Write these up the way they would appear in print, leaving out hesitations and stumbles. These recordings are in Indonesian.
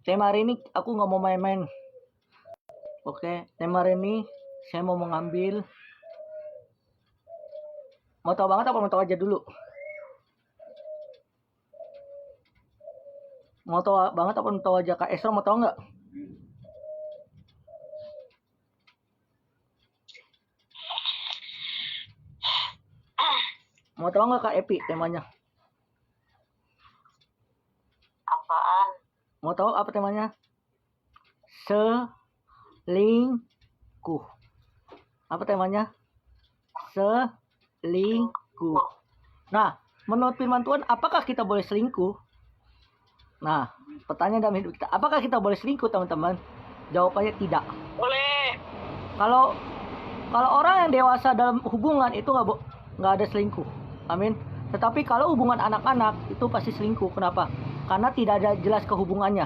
tema hari ini aku nggak mau main-main. Oke, tema hari ini saya mau mengambil. Mau tahu banget apa mau tahu aja dulu? Mau tahu banget apa mau tahu aja? Kak Esra mau tahu nggak? Mau tahu nggak Kak Epi temanya? Apaan? Mau tahu apa temanya? Selingkuh. Apa temanya? Selingkuh. Nah, menurut firman Tuhan, apakah kita boleh selingkuh? Nah, pertanyaan dalam hidup kita, apakah kita boleh selingkuh, teman-teman? Jawabannya tidak. Boleh. Kalau orang yang dewasa dalam hubungan itu nggak ada selingkuh. Amin. Tetapi kalau hubungan anak-anak itu pasti selingkuh. Kenapa? Karena tidak ada jelas kehubungannya.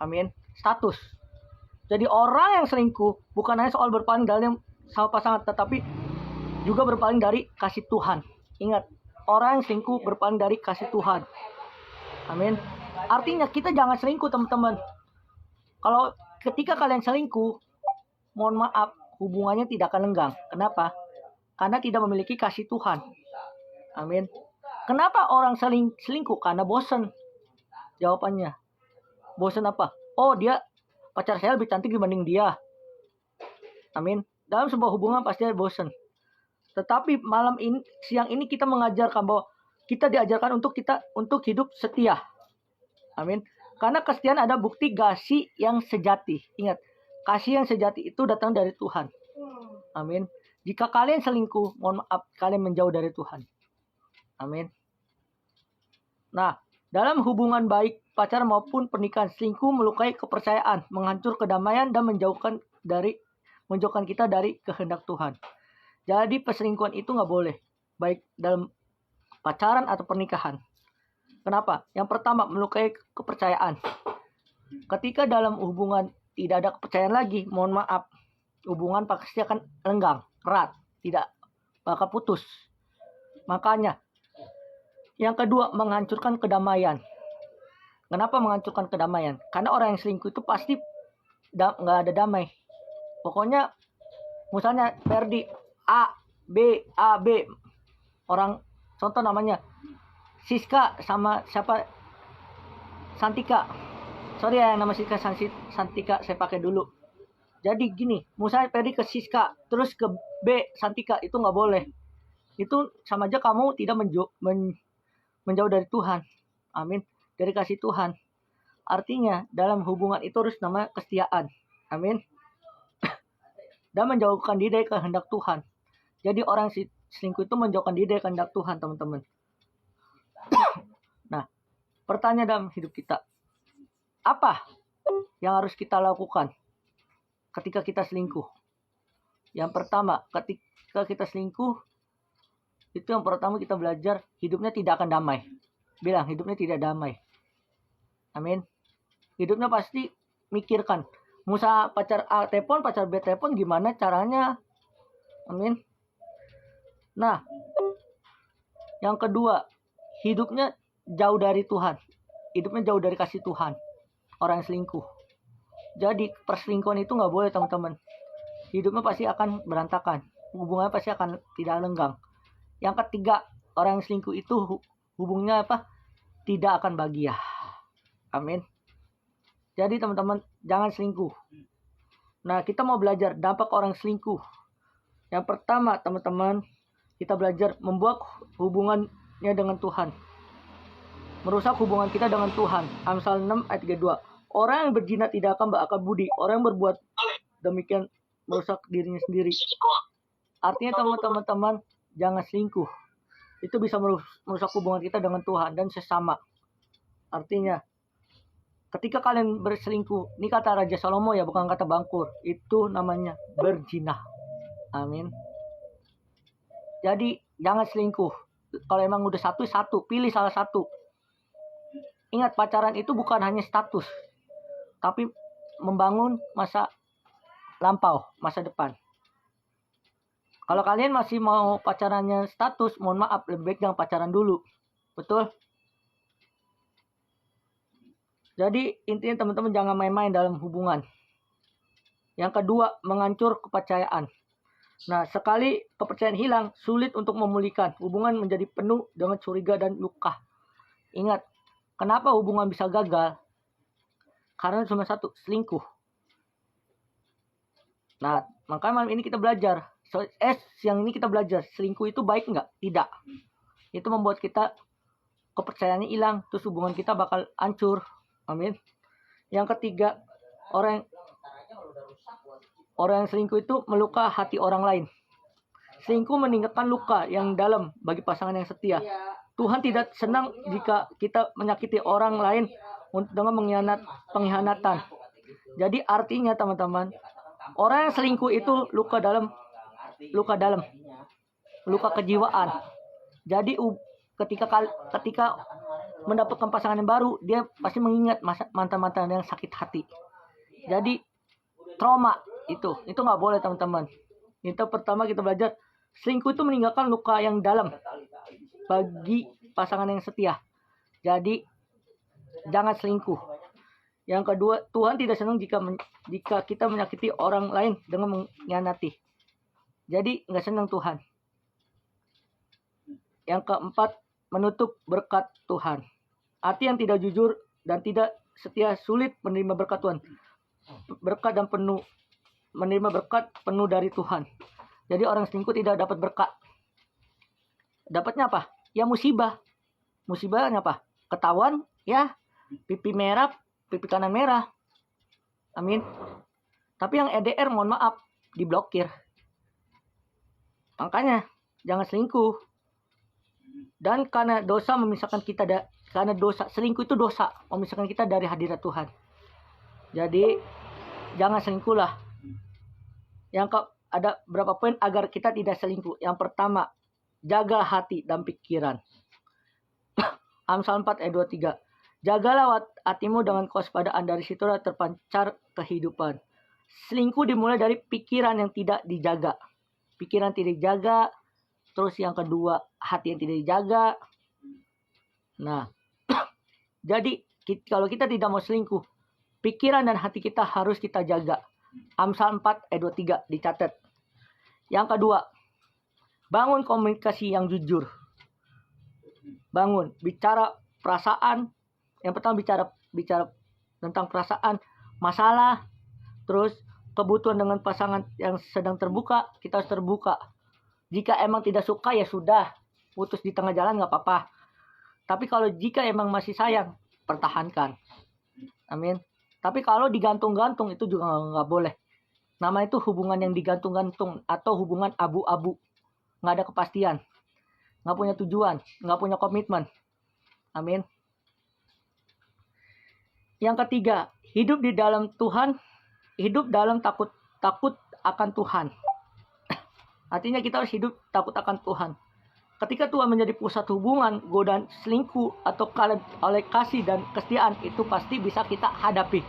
Amin. Status. Jadi orang yang selingkuh bukan hanya soal berpaling dari sama pasangan, tetapi juga berpaling dari kasih Tuhan. Ingat, orang yang selingkuh berpaling dari kasih Tuhan. Amin. Artinya kita jangan selingkuh, teman-teman. Kalau ketika kalian selingkuh, mohon maaf, hubungannya tidak akan lenggang. Kenapa? Karena tidak memiliki kasih Tuhan. Amin. Kenapa orang selingkuh? Karena bosan. Jawabannya. Bosan apa? Oh, dia pacar saya lebih cantik dibanding dia. Amin. Dalam sebuah hubungan pasti ada bosan. Tetapi siang ini kita mengajarkan bahwa kita diajarkan untuk hidup setia. Amin. Karena kesetiaan ada bukti kasih yang sejati. Ingat, kasih yang sejati itu datang dari Tuhan. Amin. Jika kalian selingkuh, mohon maaf, kalian menjauh dari Tuhan. Amin. Nah, dalam hubungan baik pacaran maupun pernikahan, selingkuh melukai kepercayaan, menghancur kedamaian, dan menjauhkan kita dari kehendak Tuhan. Jadi perselingkuhan itu nggak boleh, baik dalam pacaran atau pernikahan. Kenapa? Yang pertama, melukai kepercayaan. Ketika dalam hubungan tidak ada kepercayaan lagi, mohon maaf, hubungan pasti akan lenggang, erat, tidak bakal putus. Makanya, yang kedua, menghancurkan kedamaian. Kenapa menghancurkan kedamaian? Karena orang yang selingkuh itu pasti nggak ada damai. Pokoknya, misalnya Ferdi A, B, orang contoh namanya Siska sama siapa, Santika. Sorry ya, nama Siska Santika saya pakai dulu. Jadi gini, misalnya Ferdi ke Siska, terus ke B, Santika, itu nggak boleh. Itu sama aja kamu tidak menjauh dari Tuhan. Amin. Dari kasih Tuhan. Artinya, dalam hubungan itu harus nama kesetiaan. Amin. Dan menjauhkan diri dari kehendak Tuhan. Jadi orang selingkuh itu menjauhkan diri dari kehendak Tuhan, teman-teman. Nah, pertanyaan dalam hidup kita, apa yang harus kita lakukan ketika kita selingkuh? Yang pertama, ketika kita selingkuh, itu yang pertama kita belajar hidupnya tidak akan damai. Bilang, hidupnya tidak damai. Amin. Hidupnya pasti mikirkan, Musa pacar A telepon, pacar B telepon, gimana caranya? Amin. Nah, yang kedua, hidupnya jauh dari Tuhan. Hidupnya jauh dari kasih Tuhan. Orang yang selingkuh. Jadi perselingkuhan itu nggak boleh, teman-teman. Hidupnya pasti akan berantakan. Hubungannya pasti akan tidak lenggang. Yang ketiga, orang yang selingkuh itu hubungannya apa? Tidak akan bahagia. Amin. Jadi teman-teman, jangan selingkuh. Nah, kita mau belajar dampak orang selingkuh. Yang pertama, teman-teman, kita belajar membuat hubungannya dengan Tuhan. Merusak hubungan kita dengan Tuhan. Amsal 6 ayat 2. Orang yang berzina tidak akan berakal budi. Orang yang berbuat demikian merusak dirinya sendiri. Artinya teman-teman, jangan selingkuh. Itu bisa merusak hubungan kita dengan Tuhan dan sesama. Artinya, ketika kalian berselingkuh, ini kata Raja Salomo ya, bukan kata Bangkur. Itu namanya berzina. Amin. Jadi jangan selingkuh. Kalau emang udah satu, pilih salah satu. Ingat, pacaran itu bukan hanya status, tapi membangun masa lampau, masa depan. Kalau kalian masih mau pacarannya status, mohon maaf, lebih baik jangan pacaran dulu. Betul? Jadi intinya teman-teman jangan main-main dalam hubungan. Yang kedua, mengancur kepercayaan. Nah, sekali kepercayaan hilang, sulit untuk memulihkan. Hubungan menjadi penuh dengan curiga dan luka. Ingat, kenapa hubungan bisa gagal? Karena cuma satu, selingkuh. Nah, makanya malam ini kita belajar. Siang ini kita belajar, selingkuh itu baik nggak? Tidak. Itu membuat kita kepercayaannya hilang, terus hubungan kita bakal hancur. Amin. Yang ketiga, orang yang selingkuh itu meluka hati orang lain. Selingkuh meninggalkan luka yang dalam bagi pasangan yang setia. Tuhan tidak senang jika kita menyakiti orang lain dengan pengkhianatan. Jadi artinya teman-teman, orang yang selingkuh itu luka dalam, luka kejiwaan. Jadi ketika mendapatkan pasangan yang baru, dia pasti mengingat mantan-mantan yang sakit hati. Jadi trauma itu nggak boleh teman-teman. Itu pertama kita belajar, selingkuh itu meninggalkan luka yang dalam bagi pasangan yang setia. Jadi jangan selingkuh. Yang kedua, Tuhan tidak senang jika kita menyakiti orang lain dengan mengkhianati. Jadi nggak senang Tuhan. Yang keempat, menutup berkat Tuhan. Hati yang tidak jujur dan tidak setia sulit menerima berkat Tuhan. Menerima berkat penuh dari Tuhan. Jadi orang selingkuh tidak dapat berkat. Dapatnya apa? Ya musibah. Musibahnya apa? Ketahuan, ya pipi merah, pipi kanan merah. Amin. Tapi yang EDR mohon maaf, diblokir. Makanya jangan selingkuh. Dan karena dosa memisahkan kita karena dosa selingkuh itu dosa memisahkan kita dari hadirat Tuhan. Jadi jangan selingkuh lah. Ada berapa poin agar kita tidak selingkuh. Yang pertama, jaga hati dan pikiran. Amsal 4 ayat 23. Jagalah hatimu dengan kewaspadaan, dari situlah terpancar kehidupan. Selingkuh dimulai dari pikiran yang tidak dijaga. Pikiran tidak dijaga. Terus yang kedua, hati yang tidak dijaga. Nah, jadi kalau kita tidak mau selingkuh, pikiran dan hati kita harus kita jaga. Amsal 4 ayat 23 dicatat. Yang kedua, bangun komunikasi yang jujur. Bangun, bicara perasaan. Yang pertama bicara tentang perasaan, masalah, terus kebutuhan dengan pasangan yang sedang terbuka, kita harus terbuka. Jika emang tidak suka ya sudah, putus di tengah jalan nggak apa-apa. Tapi kalau jika emang masih sayang, pertahankan. Amin. Tapi kalau digantung-gantung itu juga nggak boleh. Nama itu hubungan yang digantung-gantung atau hubungan abu-abu. Nggak ada kepastian. Nggak punya tujuan. Nggak punya komitmen. Amin. Yang ketiga, hidup di dalam Tuhan. Hidup dalam takut akan Tuhan. Artinya kita harus hidup takut akan Tuhan. Ketika Tuhan menjadi pusat hubungan, godaan selingkuh atau oleh kasih dan kesetiaan itu pasti bisa kita hadapi.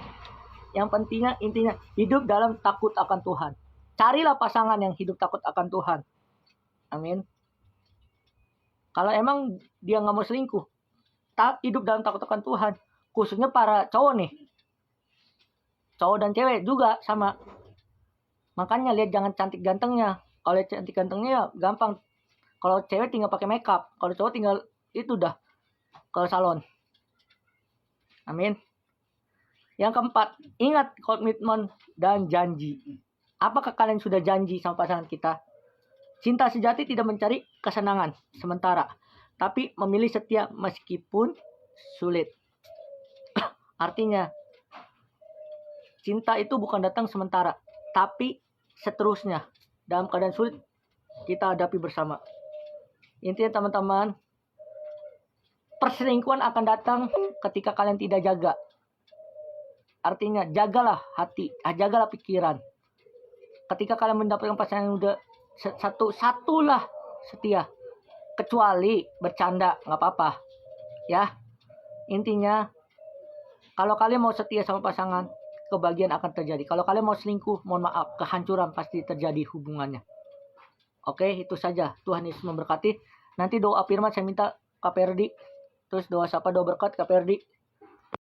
Yang pentingnya intinya hidup dalam takut akan Tuhan. Carilah pasangan yang hidup takut akan Tuhan. Amin. Kalau emang dia nggak mau selingkuh, hidup dalam takut akan Tuhan. Khususnya para cowok nih. Cowok dan cewek juga sama. Makanya lihat jangan cantik gantengnya. Kalau cantik gantengnya ya gampang. Kalau cewek tinggal pakai makeup. Kalau cowok tinggal itu dah ke salon. Amin. Yang keempat, ingat komitmen dan janji. Apakah kalian sudah janji sama pasangan kita? Cinta sejati tidak mencari kesenangan sementara, tapi memilih setia meskipun sulit. Artinya, cinta itu bukan datang sementara, tapi seterusnya. Dalam keadaan sulit, kita hadapi bersama. Intinya teman-teman, perselingkuhan akan datang ketika kalian tidak jaga. Artinya, jagalah hati, jagalah pikiran. Ketika kalian mendapatkan pasangan yang udah satulah setia. Kecuali bercanda, nggak apa-apa. Ya, intinya, kalau kalian mau setia sama pasangan, kebahagiaan akan terjadi. Kalau kalian mau selingkuh, mohon maaf, kehancuran pasti terjadi hubungannya. Oke, itu saja. Tuhan Yesus memberkati. Nanti doa firman saya minta KPRD. Terus doa sapa, doa berkat KPRD.